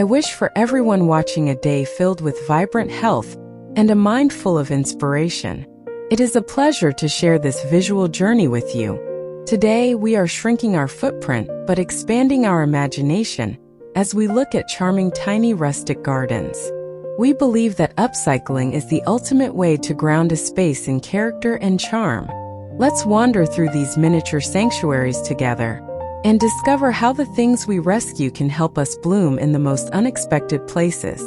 wish for everyone watching a day filled with vibrant health and a mind full of inspiration. It is a pleasure to share this visual journey with you. Today, we are shrinking our footprint but expanding our imagination as we look at charming tiny rustic gardens. We believe that upcycling is the ultimate way to ground a space in character and charm. Let's wander through these miniature sanctuaries together and discover how the things we rescue can help us bloom in the most unexpected places.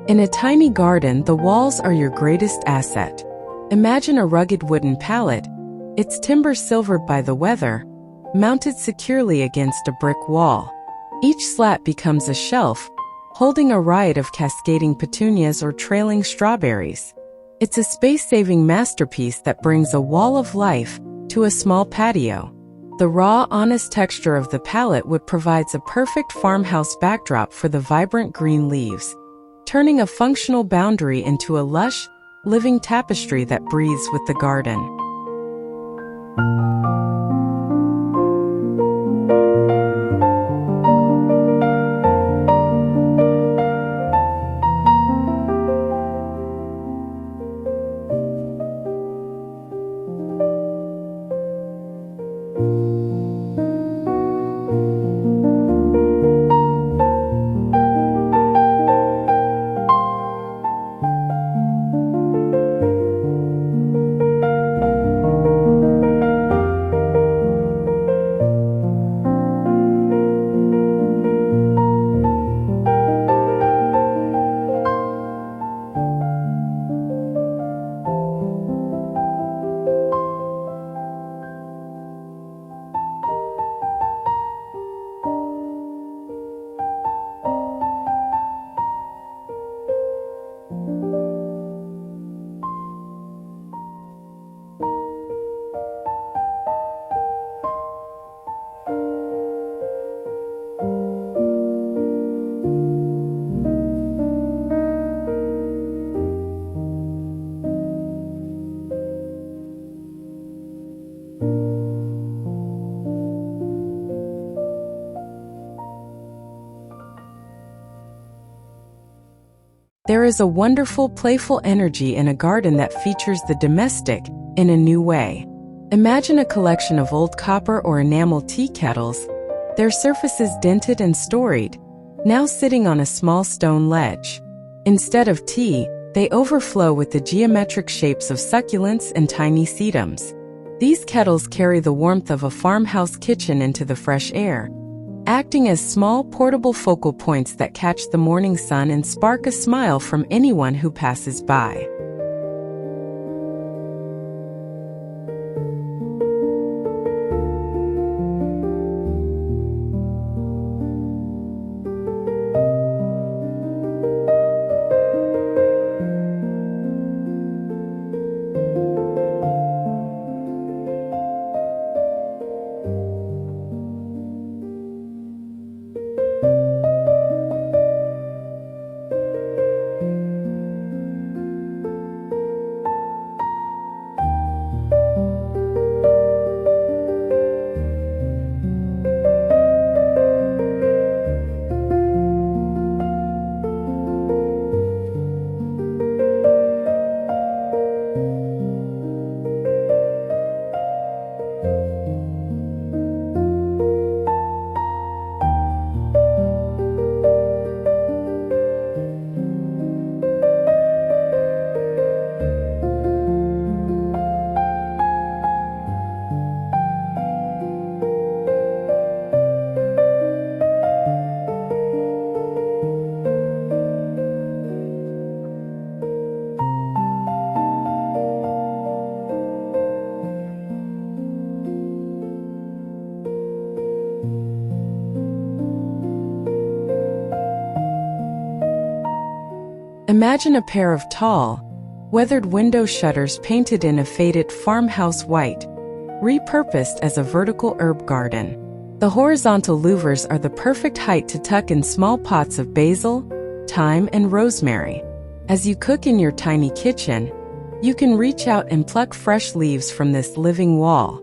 In a tiny garden, the walls are your greatest asset. Imagine a rugged wooden pallet, its timbers silvered by the weather, mounted securely against a brick wall. Each slat becomes a shelf, holding a riot of cascading petunias or trailing strawberries. It's a space-saving masterpiece that brings a wall of life to a small patio. The raw, honest texture of the pallet wood provides a perfect farmhouse backdrop for the vibrant green leaves, turning a functional boundary into a lush, living tapestry that breathes with the garden. There is a wonderful, playful energy in a garden that features the domestic in a new way. Imagine a collection of old copper or enamel tea kettles, their surfaces dented and storied, now sitting on a small stone ledge. Instead of tea, they overflow with the geometric shapes of succulents and tiny sedums. These kettles carry the warmth of a farmhouse kitchen into the fresh air, acting as small, portable focal points that catch the morning sun and spark a smile from anyone who passes by. Imagine a pair of tall, weathered window shutters painted in a faded farmhouse white, repurposed as a vertical herb garden. The horizontal louvers are the perfect height to tuck in small pots of basil, thyme, and rosemary. As you cook in your tiny kitchen, you can reach out and pluck fresh leaves from this living wall.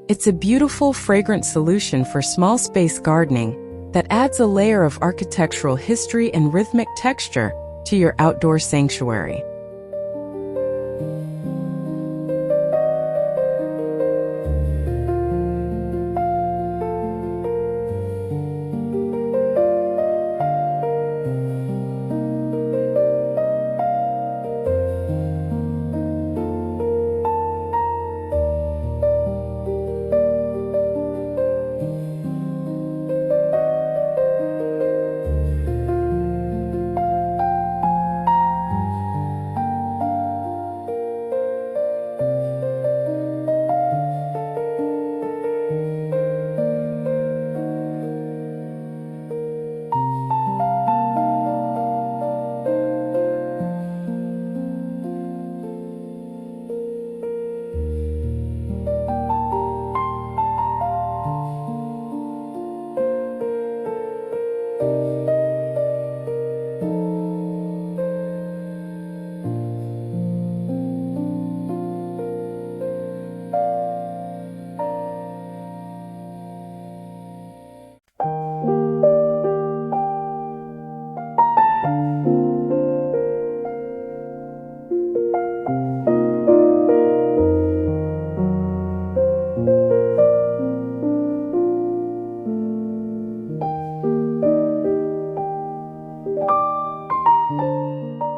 It's a beautiful, fragrant solution for small space gardening that adds a layer of architectural history and rhythmic texture to your outdoor sanctuary.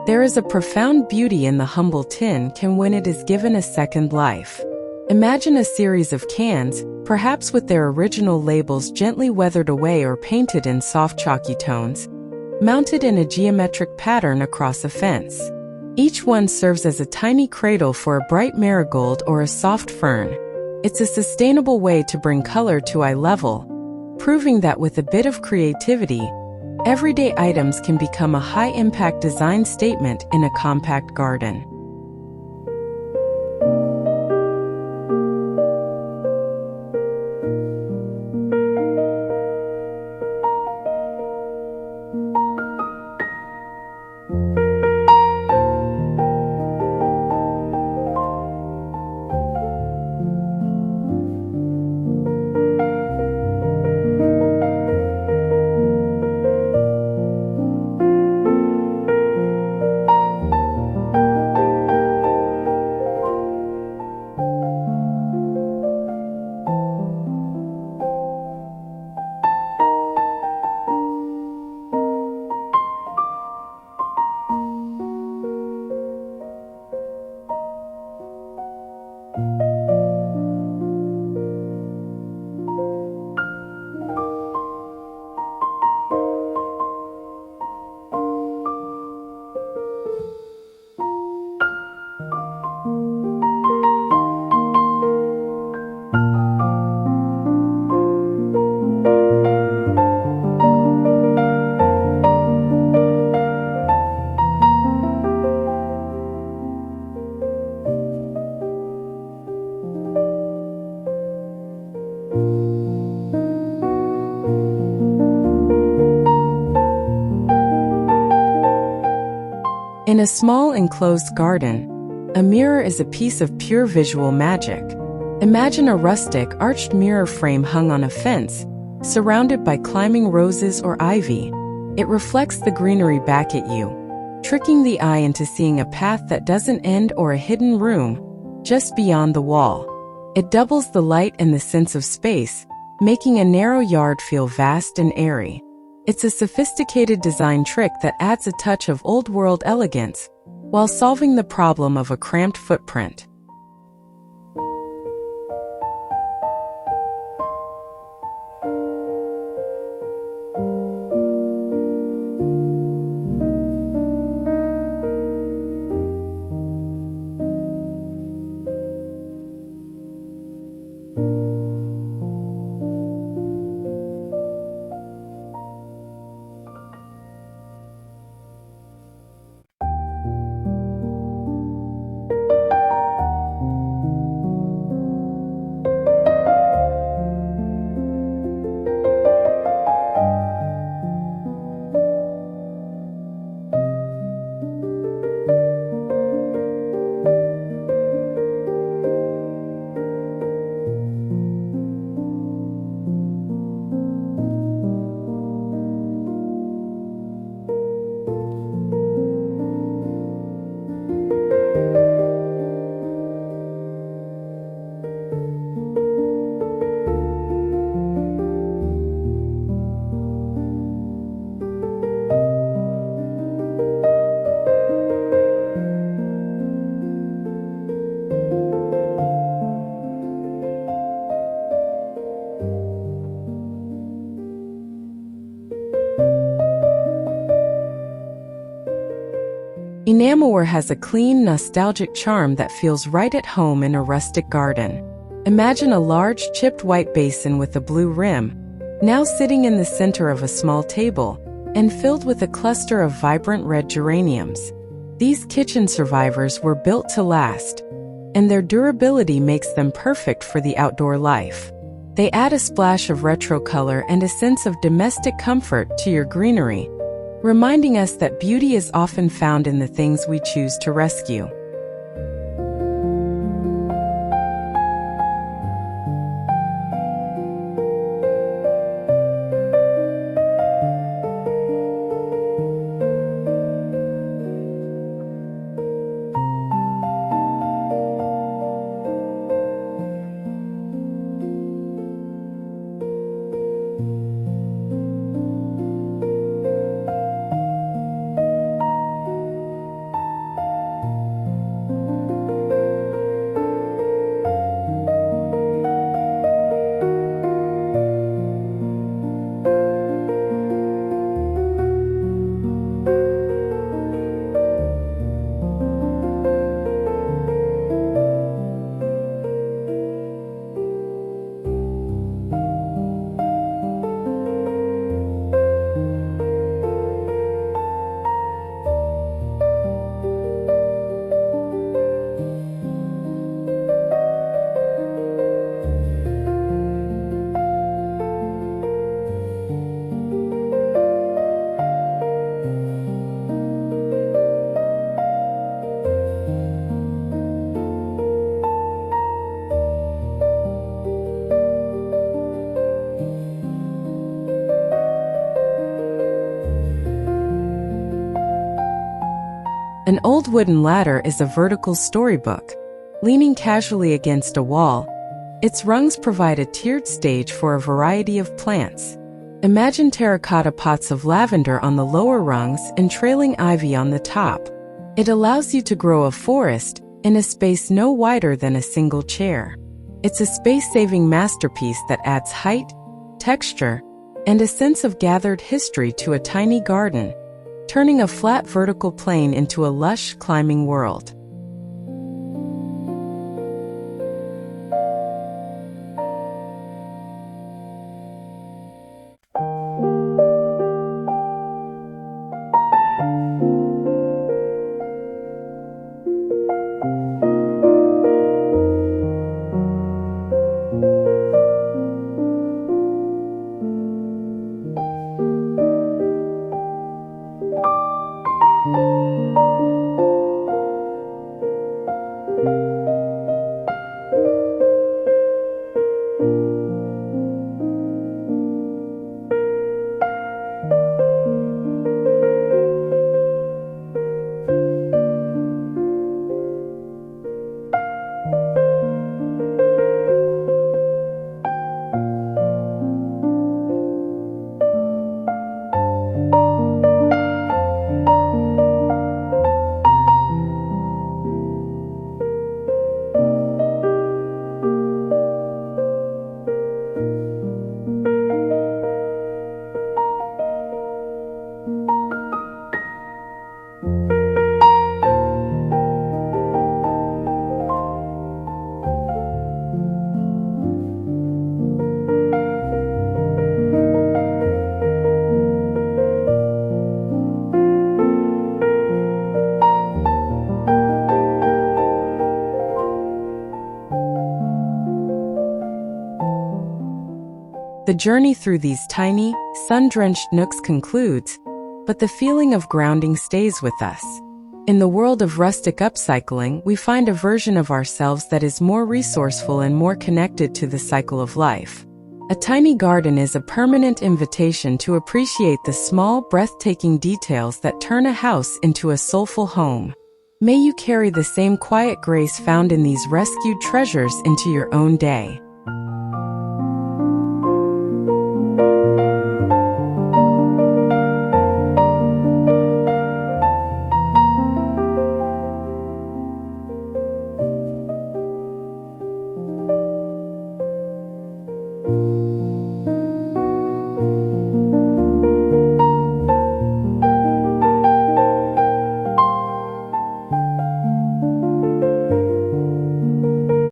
There is a profound beauty in the humble tin can when it is given a second life. Imagine a series of cans, perhaps with their original labels gently weathered away or painted in soft chalky tones, mounted in a geometric pattern across a fence. Each one serves as a tiny cradle for a bright marigold or a soft fern. It's a sustainable way to bring color to eye level, proving that with a bit of creativity, everyday items can become a high-impact design statement in a compact garden. In a small enclosed garden, a mirror is a piece of pure visual magic. Imagine a rustic, arched mirror frame hung on a fence, surrounded by climbing roses or ivy. It reflects the greenery back at you, tricking the eye into seeing a path that doesn't end or a hidden room just beyond the wall. It doubles the light and the sense of space, making a narrow yard feel vast and airy. It's a sophisticated design trick that adds a touch of old-world elegance while solving the problem of a cramped footprint. Enamelware has a clean, nostalgic charm that feels right at home in a rustic garden. Imagine a large, chipped white basin with a blue rim, now sitting in the center of a small table, and filled with a cluster of vibrant red geraniums. These kitchen survivors were built to last, and their durability makes them perfect for the outdoor life. They add a splash of retro color and a sense of domestic comfort to your greenery, reminding us that beauty is often found in the things we choose to rescue. An old wooden ladder is a vertical storybook. Leaning casually against a wall, its rungs provide a tiered stage for a variety of plants. Imagine terracotta pots of lavender on the lower rungs and trailing ivy on the top. It allows you to grow a forest in a space no wider than a single chair. It's a space-saving masterpiece that adds height, texture, and a sense of gathered history to a tiny garden, turning a flat vertical plane into a lush climbing world. The journey through these tiny, sun-drenched nooks concludes, but the feeling of grounding stays with us. In the world of rustic upcycling, we find a version of ourselves that is more resourceful and more connected to the cycle of life. A tiny garden is a permanent invitation to appreciate the small, breathtaking details that turn a house into a soulful home. May you carry the same quiet grace found in these rescued treasures into your own day.